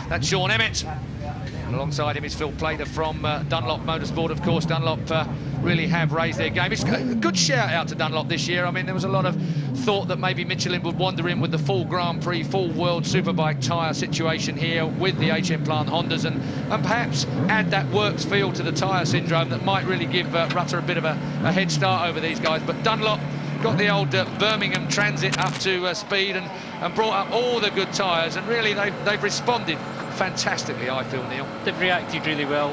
That's Sean Emmett. And alongside him is Phil Plater from Dunlop Motorsport. Of course, Dunlop really have raised their game. It's a good shout out to Dunlop this year. I mean, there was a lot of thought that maybe Michelin would wander in with the full Grand Prix, full World Superbike tyre situation here with the HM Plant Hondas and perhaps add that works feel to the tyre syndrome that might really give Rutter a bit of a head start over these guys. But Dunlop got the old Birmingham Transit up to speed and brought up all the good tyres, and really they've responded fantastically, I feel, Neil. They've reacted really well,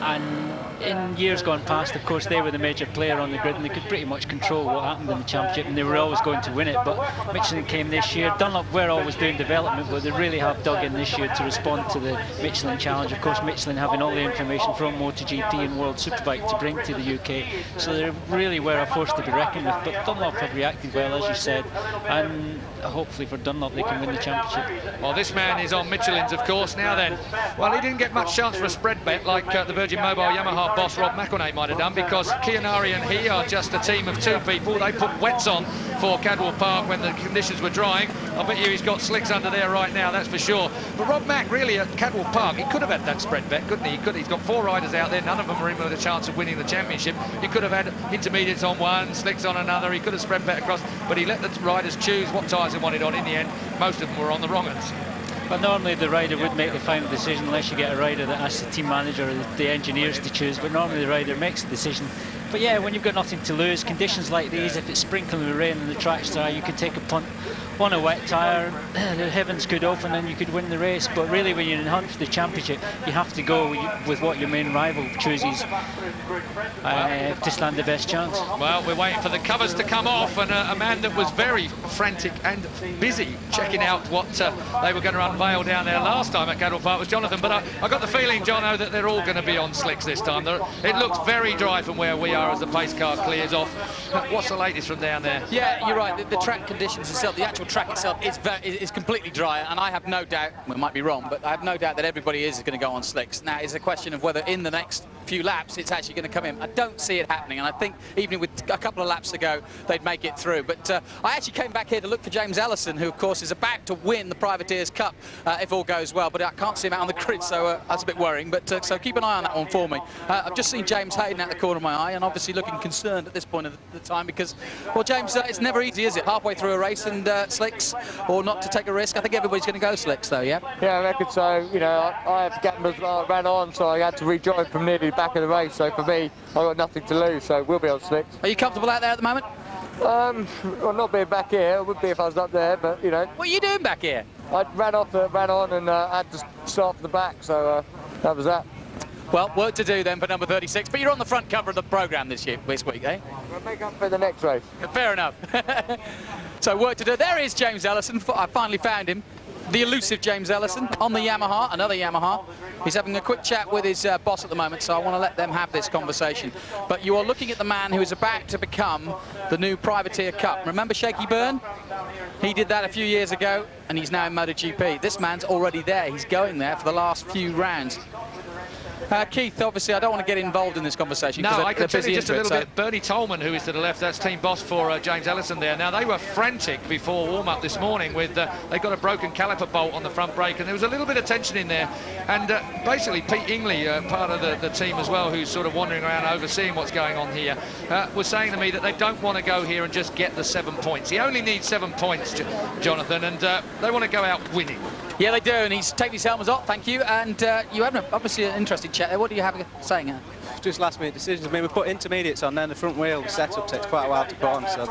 and in years gone past, of course, they were the major player on the grid and they could pretty much control what happened in the championship, and they were always going to win it. But Michelin came this year. Dunlop were always doing development, but they really have dug in this year to respond to the Michelin challenge. Of course, Michelin having all the information from MotoGP and World Superbike to bring to the UK, so they really were a force to be reckoned with. But Dunlop have reacted well, as you said, and hopefully for Dunlop they can win the championship. Well, this man is on Michelin's, of course. Now then, well, he didn't get much chance for a spread bet like the Virgin Mobile Yamaha boss Rob McElnay might have done, because Chianari and he are just a team of two people. They put wets on for Cadwell Park when the conditions were drying. I bet you he's got slicks under there right now, that's for sure. But Rob Mack, really, at Cadwell Park, he could have had that spread bet, couldn't he? He's got 4 riders out there, none of them are in with a chance of winning the championship. He could have had intermediates on one, slicks on another. He could have spread bet across, but he let the riders choose what tyres they wanted on. In the end, most of them were on the wrong ones. But normally the rider would make the final decision, unless you get a rider that asks the team manager or the engineers to choose. But normally the rider makes the decision. But yeah, when you've got nothing to lose, conditions like these, if it's sprinkling with rain and the track's dry, you can take a punt on a wet tyre, the heavens could open and you could win the race. But really, when you're in hunt for the championship, you have to go with what your main rival chooses to stand the best chance. Well, we're waiting for the covers to come off, and a man that was very frantic and busy checking out what they were going to unveil down there last time at Cadwell Park was Jonathan. But I got the feeling, Jono, that they're all going to be on slicks this time. It looks very dry from where we are as the pace car clears off. What's the latest from down there? Yeah, you're right. The track conditions itself, the actual track itself is completely dry, and I have no doubt, well, it might be wrong, but I have no doubt that everybody is going to go on slicks. Now, it's a question of whether in the next few laps it's actually going to come in. I don't see it happening, and I think even with a couple of laps to go, they'd make it through. But I actually came back here to look for James Ellison, who, of course, is about to win the Privateers Cup if all goes well, but I can't see him out on the grid, so that's a bit worrying. But so keep an eye on that one for me. I've just seen James Hayden out the corner of my eye, and obviously looking concerned at this point of the time because, well, James, it's never easy, is it? Halfway through a race and slicks, or not to take a risk. I think everybody's going to go slicks, though, yeah? Yeah, I reckon so. You know, I had gamblers ran on, so I had to rejoin from nearly the back of the race. So for me, I've got nothing to lose, so we'll be on slicks. Are you comfortable out there at the moment? Well, not being back here. It would be if I was up there, but, you know. What are you doing back here? I ran on and had to start from the back, so that was that. Well, work to do then for number 36, but you're on the front cover of the programme this week, eh? We'll make up for the next race. Fair enough. So work to do. There is James Ellison. I finally found him. The elusive James Ellison on the Yamaha, another Yamaha. He's having a quick chat with his boss at the moment, so I want to let them have this conversation. But you are looking at the man who is about to become the new Privateer Cup. Remember Shaky Byrne? He did that a few years ago, and he's now in MotoGP. This man's already there. He's going there for the last few rounds. Keith, obviously, I don't want to get involved in this conversation. No, I can tell you just a little so. bit. Bernie Tolman, who is to the left, that's team boss for James Ellison there. Now, they were frantic before warm-up this morning with, they got a broken caliper bolt on the front brake, and there was a little bit of tension in there. And basically, Pete Ingley, part of the team as well, who's sort of wandering around overseeing what's going on here, was saying to me that they don't want to go here and just get the 7 points. He only needs 7 points, Jonathan, and they want to go out winning. Yeah, they do, and he's taken his helmet off, thank you. And you have obviously an interesting chat there. What do you have saying here? Just last minute decisions. I mean, we put intermediates on, then the front wheel setup takes quite a while to put on, so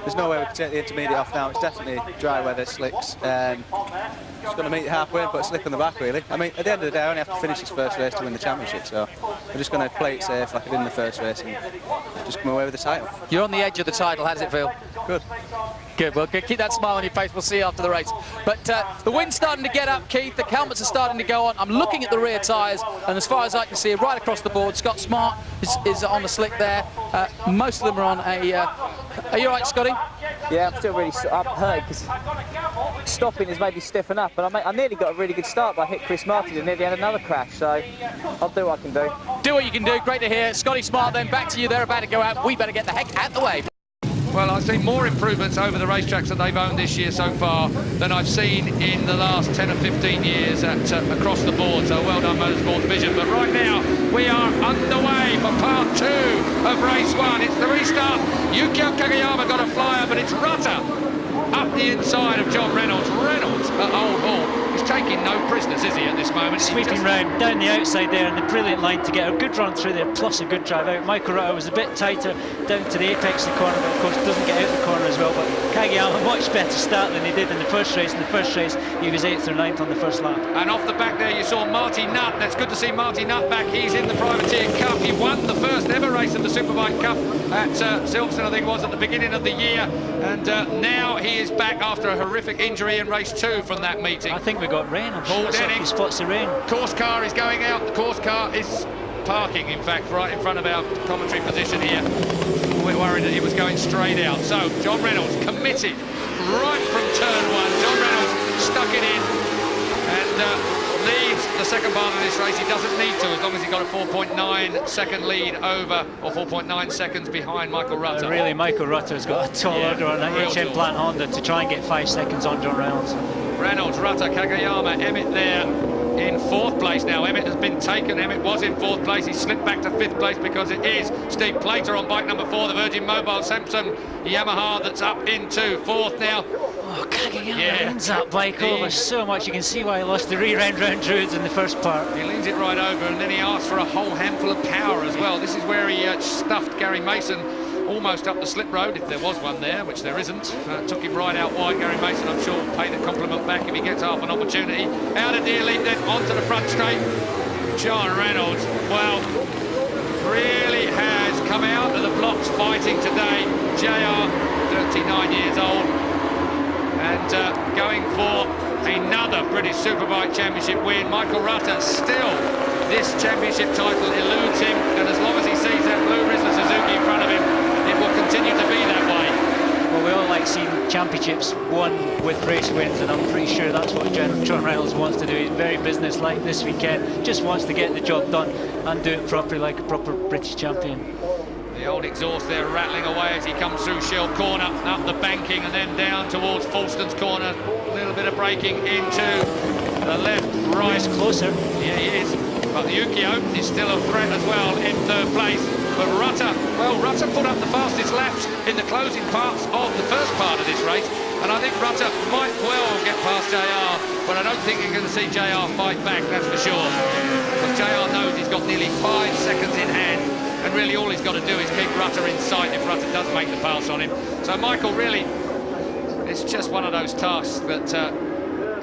there's no way we can take the intermediate off now. It's definitely dry weather, slicks. Just going to meet halfway and put a slick on the back, really. I mean, at the end of the day, I only have to finish this first race to win the championship, so we're just going to play it safe like I did in the first race and just come away with the title. You're on the edge of the title. How does it feel? Good. Good. Well, keep that smile on your face. We'll see you after the race. But the wind's starting to get up, Keith. The helmets are starting to go on. I'm looking at the rear tyres, and as far as I can see, right across the board, Scott Smart is on the slick there. Most of them are on a... are you all right, Scotty? Yeah, I'm still really hurt because stopping has made me stiffen up, and I nearly got a really good start, but I hit Chris Martin and nearly had another crash, so I'll do what I can do. Do what you can do. Great to hear. Scotty Smart then back to you. They're about to go out. We better get the heck out the way. Well, I've seen more improvements over the racetracks that they've owned this year so far than I've seen in the last 10 or 15 years across the board. So well done, Motorsport Division. But right now, we are underway for part 2 of race 1. It's the restart. Yukio Kagayama got a flyer, but it's Rutter up the inside of John Reynolds. Reynolds at Old Hall. He's taking no prisoners, is he, at this moment? Sweeping round down the outside there, and the brilliant line to get a good run through there, plus a good drive out. Michael Rutter was a bit tighter down to the apex of the corner, but of course doesn't get out the corner as well. But Kagayama, much better start than he did in the first race. In the first race, he was 8th or 9th on the first lap. And off the back there, you saw Marty Nutt. That's good to see Marty Nutt back. He's in the Privateer Cup. He won the first ever race of the Superbike Cup at Silverstone, I think it was, at the beginning of the year. And now he is back after a horrific injury in race 2 from that meeting. I think we got rain. I'm sure Denning. he spots the rain. Course car is going out. The course car is parking, in fact, right in front of our commentary position here. We're worried that he was going straight out. So John Reynolds committed right from turn 1. John Reynolds stuck it in and leads the second part of this race. He doesn't need to, as long as he got a 4.9 second lead over, or 4.9 seconds behind Michael Rutter. Really, Michael Rutter's got a tall order on that HM Plant Honda to try and get 5 seconds on John Reynolds. Reynolds, Rutter, Kagayama, Emmett there in 4th place now. Emmett has been taken. Emmett was in 4th place. He slipped back to 5th place because it is Steve Plater on bike number 4, the Virgin Mobile Samsung Yamaha, that's up into 4th now. Oh, Kagayama leans that bike over so much. You can see why he lost the rear end round Druids in the first part. He leans it right over, and then he asks for a whole handful of power as well. This is where he stuffed Gary Mason almost up the slip road, if there was one there, which there isn't. Took him right out wide. Gary Mason, I'm sure, will pay the compliment back if he gets half an opportunity. Out of deer lead, then onto the front straight. John Reynolds, well, really has come out of the blocks fighting today. JR, 39 years old, and going for another British Superbike Championship win. Michael Rutter, still, this championship title eludes him, and as long as he sees that blue Rizla Suzuki in front of him, it will continue to be that way. Well, we all like seeing championships won with race wins, and I'm pretty sure that's what John Reynolds wants to do. He's very business-like this weekend, just wants to get the job done and do it properly like a proper British champion. The old exhaust there rattling away as he comes through Shell Corner, up the banking and then down towards Falston's Corner. A little bit of braking into the left, right. He's closer. Yeah, he is. But Yukio is still a threat as well in 3rd place. But Rutter, well, Rutter put up the fastest laps in the closing parts of the first part of this race. And I think Rutter might well get past JR, but I don't think you're going to see JR fight back, that's for sure. Because JR knows he's got nearly 5 seconds in hand. And really all he's got to do is keep Rutter in sight if Rutter does make the pass on him. So Michael, really, it's just one of those tasks that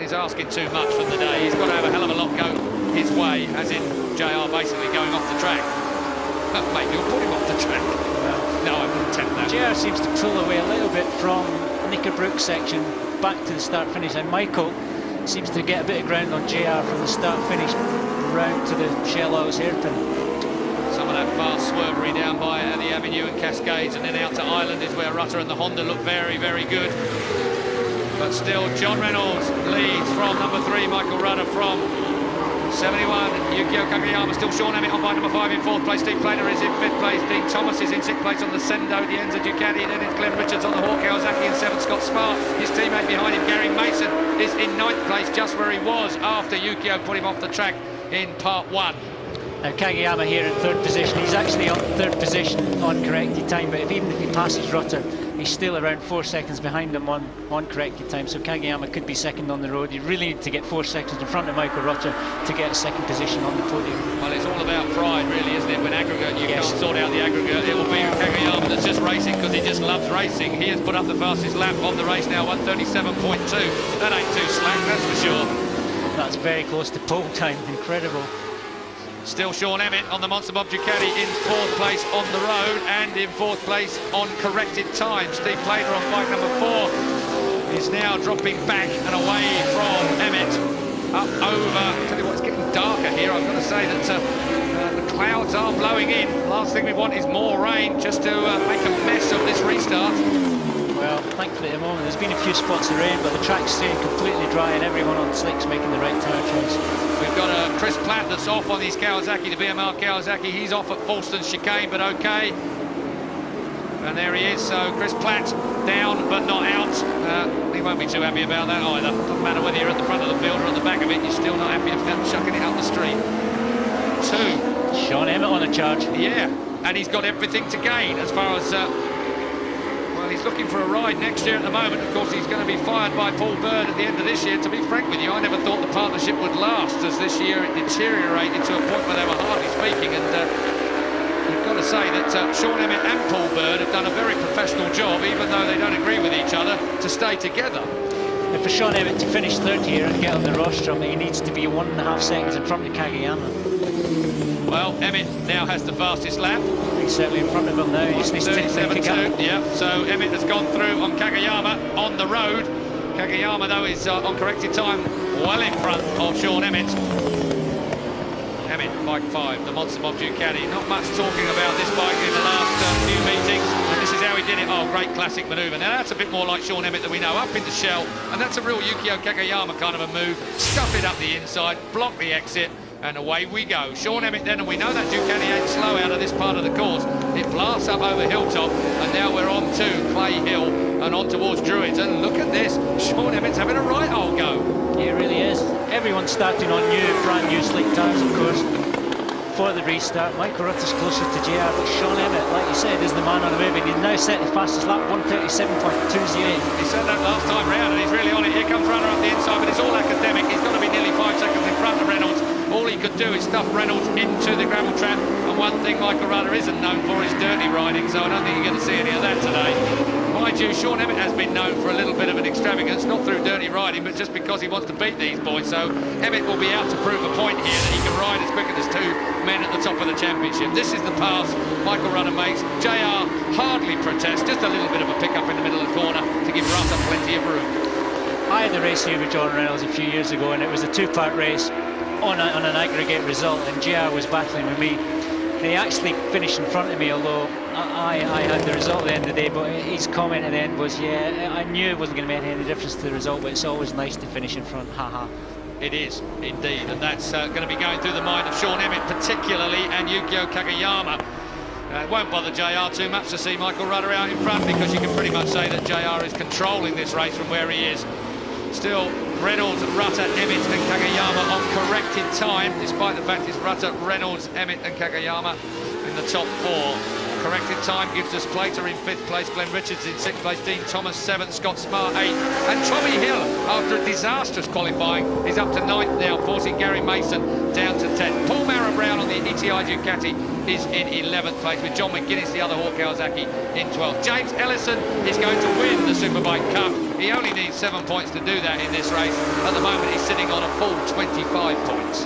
is asking too much from the day. He's got to have a hell of a lot go his way, as in JR basically going off the track. Maybe you'll put him off the track. No, I wouldn't tempt that. JR seems to pull away a little bit from Knickerbrook section back to the start-finish, and Michael seems to get a bit of ground on JR from the start-finish round to the Shell Oils hairpin. Some of that fast swervery down by the Avenue and Cascades, and then out to Island is where Rutter and the Honda look very, very good. But still, John Reynolds leads from number 3, Michael Rutter from 71. Yukio Kagayama, still Sean Emmett on bike number 5 in 4th place. Steve Plater is in 5th place. Dean Thomas is in 6th place on the Sendo Dienza Ducati. Then it's Glenn Richards on the Hawk Kawasaki in 7th. Scott Smart, his teammate behind him, Gary Mason, is in 9th place, just where he was after Yukio put him off the track in part 1. Now Kagayama here in 3rd position. He's actually on 3rd position on corrected time, but even if he passes Rutter, he's still around 4 seconds behind him on corrected time. So Kagayama could be second on the road. You really need to get 4 seconds in front of Michael Rutter to get a 2nd position on the podium. Well, it's all about pride, really, isn't it? When aggregate, you can't sort out the aggregate. It will be Kagayama that's just racing because he just loves racing. He has put up the fastest lap of the race now, 1:37.2. That ain't too slack, that's for sure. That's very close to pole time. Incredible. Still Sean Emmett on the Monster Bob Ducati in 4th place on the road and in 4th place on corrected time. Steve Plater on bike number 4 is now dropping back and away from Emmett. Up over, I tell you what, it's getting darker here. I've got to say that the clouds are blowing in. Last thing we want is more rain just to make a mess of this restart. Well, thankfully at the moment there's been a few spots of rain, but the track's staying completely dry and everyone on slick's making the right tyre choice. We've got Chris Platt that's off on his Kawasaki, the BMR Kawasaki. He's off at Falston's chicane, but okay. And there he is, so Chris Platt down but not out. He won't be too happy about that either. Doesn't matter whether you're at the front of the field or at the back of it, you're still not happy about chucking it up the street. 2. Sean Emmett on a charge. Yeah, and he's got everything to gain as far as... well, he's looking for a ride next year at the moment. Of course, he's going to be fired by Paul Bird at the end of this year. To be frank with you, I never thought the partnership would last, as this year it deteriorated to a point where they were hardly speaking. And you've got to say that Sean Emmett and Paul Bird have done a very professional job, even though they don't agree with each other, to stay together. And for Sean Emmett to finish third here and get on the rostrum, he needs to be 1.5 seconds in front of Kagayama. Well, Emmett now has the fastest lap. He's certainly in front of him now. He just needs to pick up. 37.2, yeah. So Emmett has gone through on Kagayama on the road. Kagayama, though, is on corrected time well in front of Sean Emmett. Emmett, bike 5, the Monster Mob Ducati. Not much talking about this bike in the last few meetings, and this is how he did it. Oh, great classic manoeuvre. Now, that's a bit more like Sean Emmett that we know, up in the shell, and that's a real Yukio Kagayama kind of a move. Stuff it up the inside, block the exit, and away we go. Sean Emmett then, and we know that Ducati ain't slow out of this part of the course. It blasts up over Hilltop, and now we're on to Clay Hill and on towards Druids. And look at this, Sean Emmett's having a right old go. He really is. Everyone's starting on brand new slick tyres, of course, for the restart. Michael Rutter's closer to JR, but Sean Emmett, like you said, is the man on the move, and he's now set the fastest lap, 1:37.208. He said that last time round, and he's really on it. Here comes Runner up the inside, but it's all academic. He's got to be nearly 5 seconds in front of Reynolds. All he could do is stuff Reynolds into the gravel trap, and one thing Michael Rudder isn't known for is dirty riding, so I don't think you're going to see any of that today. Mind you, Sean Emmett has been known for a little bit of an extravagance, not through dirty riding, but just because he wants to beat these boys. So Emmett will be out to prove a point here that he can ride as quick as 2 men at the top of the championship. This is the pass Michael Rudder makes. JR hardly protests, just a little bit of a pick-up in the middle of the corner to give Rudder plenty of room. I had a race here with John Reynolds a few years ago, and it was a 2-part race on an aggregate result, and JR was battling with me. He actually finished in front of me, although I had the result at the end of the day, but his comment at the end was, yeah, I knew it wasn't going to make any difference to the result, but it's always nice to finish in front, haha. It is, indeed, and that's going to be going through the mind of Sean Emmett particularly, and Yukio Kagayama. It won't bother JR too much to see Michael Rudder out in front, because you can pretty much say that JR is controlling this race from where he is. Still, Reynolds, Rutter, Emmett and Kagayama on corrected time, despite the fact it's Rutter, Reynolds, Emmett and Kagayama in the top 4. Corrected time gives us Plater in 5th place, Glenn Richards in 6th place, Dean Thomas 7th, Scott Smart 8th, and Tommy Hill, after a disastrous qualifying, is up to 9th now, forcing Gary Mason down to 10th. Paul Mara Brown on the ETI Ducati is in 11th place, with John McGuinness, the other Hawk Kawasaki, in 12th. James Ellison is going to win the Superbike Cup. He only needs 7 points to do that in this race. At the moment, he's sitting on a full 25 points.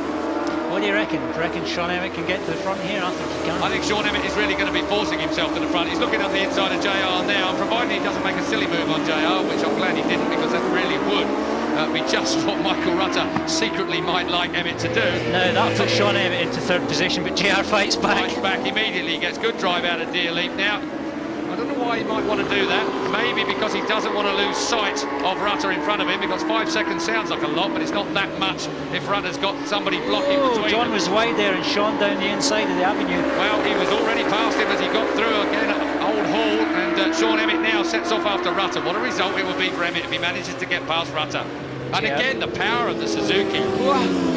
What do you reckon? Do you reckon Sean Emmett can get to the front here? I think he can. I think Sean Emmett is really going to be forcing himself to the front. He's looking up the inside of JR now, provided he doesn't make a silly move on JR, which I'm glad he didn't, because that really would be just what Michael Rutter secretly might like Emmett to do. No, that puts Sean Emmett into 3rd position, but JR fights back. Fights back immediately, gets good drive out of Deer Leap now. I don't know why he might want to do that. Maybe because he doesn't want to lose sight of Rutter in front of him, because 5 seconds sounds like a lot, but it's not that much if Rutter's got somebody blocking between John them. was wide there and Sean down the inside of the avenue. Well, he was already past him as he got through again at Old Hall, and Sean Emmett now sets off after Rutter. What a result it would be for Emmett if he manages to get past Rutter. And again, the power of the Suzuki.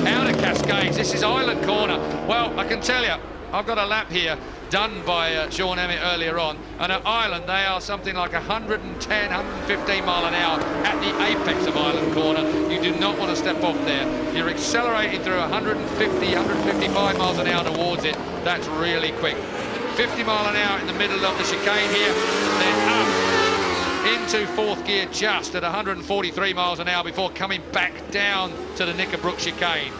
Counter cascades. This is Island Corner. Well, I can tell you, I've got a lap here done by Sean Emmett earlier on, and at Island they are something like 110, 115 mile an hour at the apex of Island Corner. You do not want to step off there. You're accelerating through 150, 155 miles an hour towards it. That's really quick. 50 mile an hour in the middle of the chicane here, then up into 4th gear just at 143 miles an hour before coming back down to the Knickerbrook chicane.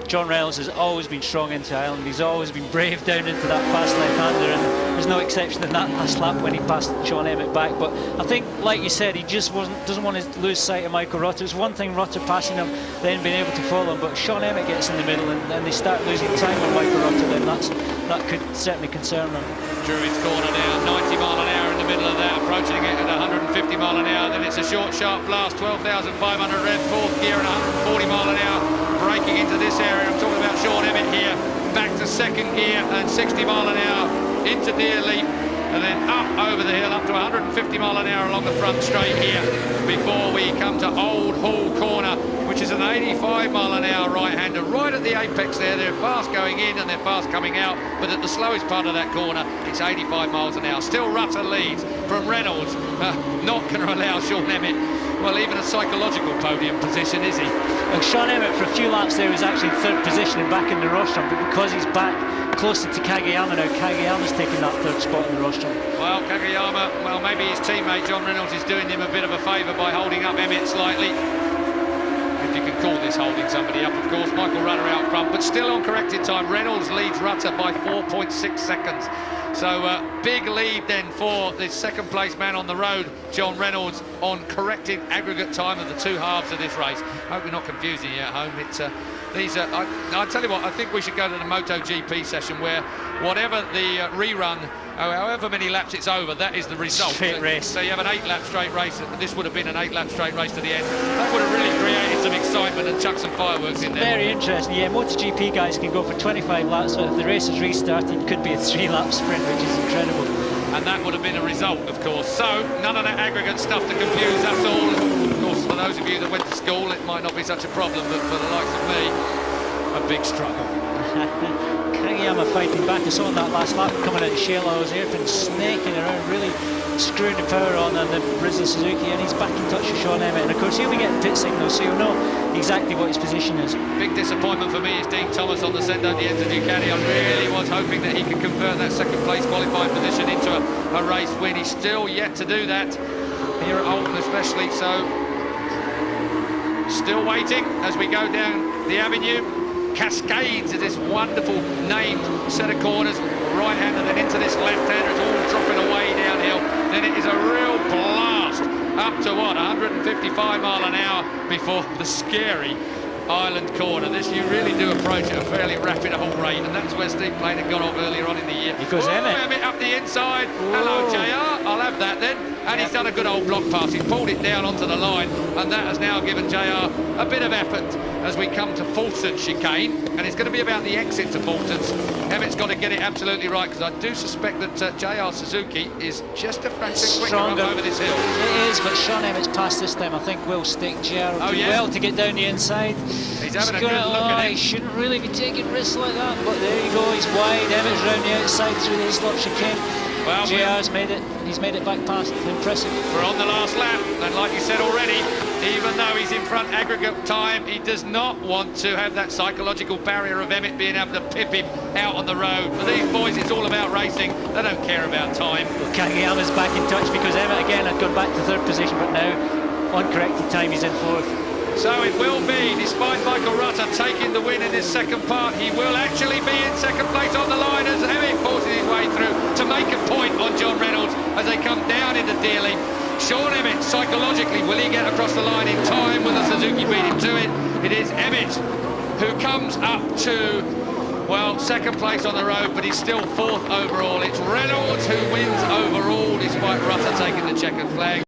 John Reynolds has always been strong into Ireland. He's always been brave down into that fast left-hander, and there's no exception in that last lap when he passed Sean Emmett back. But I think, like you said, he just doesn't want to lose sight of Michael Rutter. It's one thing Rutter passing him, then being able to follow him, but Sean Emmett gets in the middle and they start losing time on Michael Rutter, then that could certainly concern them. Druids Corner now, 90 mile an hour in the middle of that, approaching it at 150 mile an hour. Then it's a short, sharp blast, 12,500 rev, 4th gear at 140 mile an hour, braking into this area. I'm talking about Sean Emmett here, back to 2nd gear and 60 mile an hour into Deer Leap. and then up over the hill, up to 150 mile an hour along the front straight here, before we come to Old Hall Corner, which is an 85 mile an hour right-hander. Right at the apex there, they're fast going in and they're fast coming out, but at the slowest part of that corner, it's 85 miles an hour. Still Rutter leads from Reynolds, not going to allow Sean Emmett, well, even a psychological podium position, is he? Well, Sean Emmett, for a few laps there, was actually in third position and back in the rostrum, but because he's back closer to Kageyama now, Kageyama's taking that third spot in the rostrum. Well, Kageyama, well, maybe his teammate John Reynolds is doing him a bit of a favour by holding up Emmett slightly. If you can call this holding somebody up, of course. Michael Rutter out front, but still on corrected time. Reynolds leads Rutter by 4.6 seconds. So big lead then for the second place man on the road, John Reynolds, on corrected aggregate time of the two halves of this race. Hope we're not confusing you at home. It's I'll tell you what, I think we should go to the MotoGP session where whatever the rerun, however many laps it's over, that is the result. Straight race. So you have an 8-lap straight race. This would have been an 8-lap straight race to the end. That would have really created some excitement and chucked some fireworks in there. Very interesting. Yeah, MotoGP guys can go for 25 laps, but if the race is restarted, it could be a 3-lap sprint, which is incredible. And that would have been a result, of course. So none of that aggregate stuff to confuse us all. Of course, for those of you that went to school, it might not be such a problem, but for the likes of me, a big struggle. Kageyama fighting back. I saw in that last lap coming out of Shellow's airpin, snaking around, really screwing the power on the Rizzo Suzuki, and he's back in touch with Sean Emmett. And of course, he'll be getting pit signals, so you'll know exactly what his position is. Big disappointment for me is Dean Thomas on the Sendo Dienza Ducati. I really was hoping that he could convert that second place qualifying position into a race win. He's still yet to do that here at Oulton especially, so still waiting as we go down the avenue. Cascades of this wonderful named set of corners, right-hander, then into this left-hander. It's all dropping away downhill. Then it is a real blast up to what, 155 mile an hour before the scary Island corner. This, you really do approach at a fairly rapid rate, and that's where Steve Plain had gone off earlier on in the year. Because Emmett up the inside. Hello, JR. I'll have that then. And he's done a good old block pass. He's pulled it down onto the line, and that has now given JR a bit of effort as we come to Fulton chicane, and it's going to be about the exit to Fulton's. Emmett's got to get it absolutely right, because I do suspect that JR Suzuki is just a fraction quicker up over this hill. It is, but Sean Emmett's passed this time. I think will stick JR well to get down the inside. He's having a good look at it. He shouldn't really be taking risks like that, but there you go, he's wide. Emmett's round the outside through the slot chicane. Well, JR's made it. He's made it back past. Impressive. We're on the last lap, and like you said already, even though he's in front aggregate time, he does not want to have that psychological barrier of Emmett being able to pip him out on the road. For these boys, it's all about racing. They don't care about time. Well, Kageyama's back in touch because Emmett again had gone back to third position, but now on corrected time he's in fourth. So it will be, despite Michael Rutter taking the win in this second part, he will actually be in second place on the line as Emmett forces his way through to make a point on John Reynolds as they come down into Dearly. Sean Emmett, psychologically, will he get across the line in time? Will the Suzuki beat him to it? It is Emmett who comes up to, well, second place on the road, but he's still fourth overall. It's Reynolds who wins overall, despite Rutter taking the checkered flag.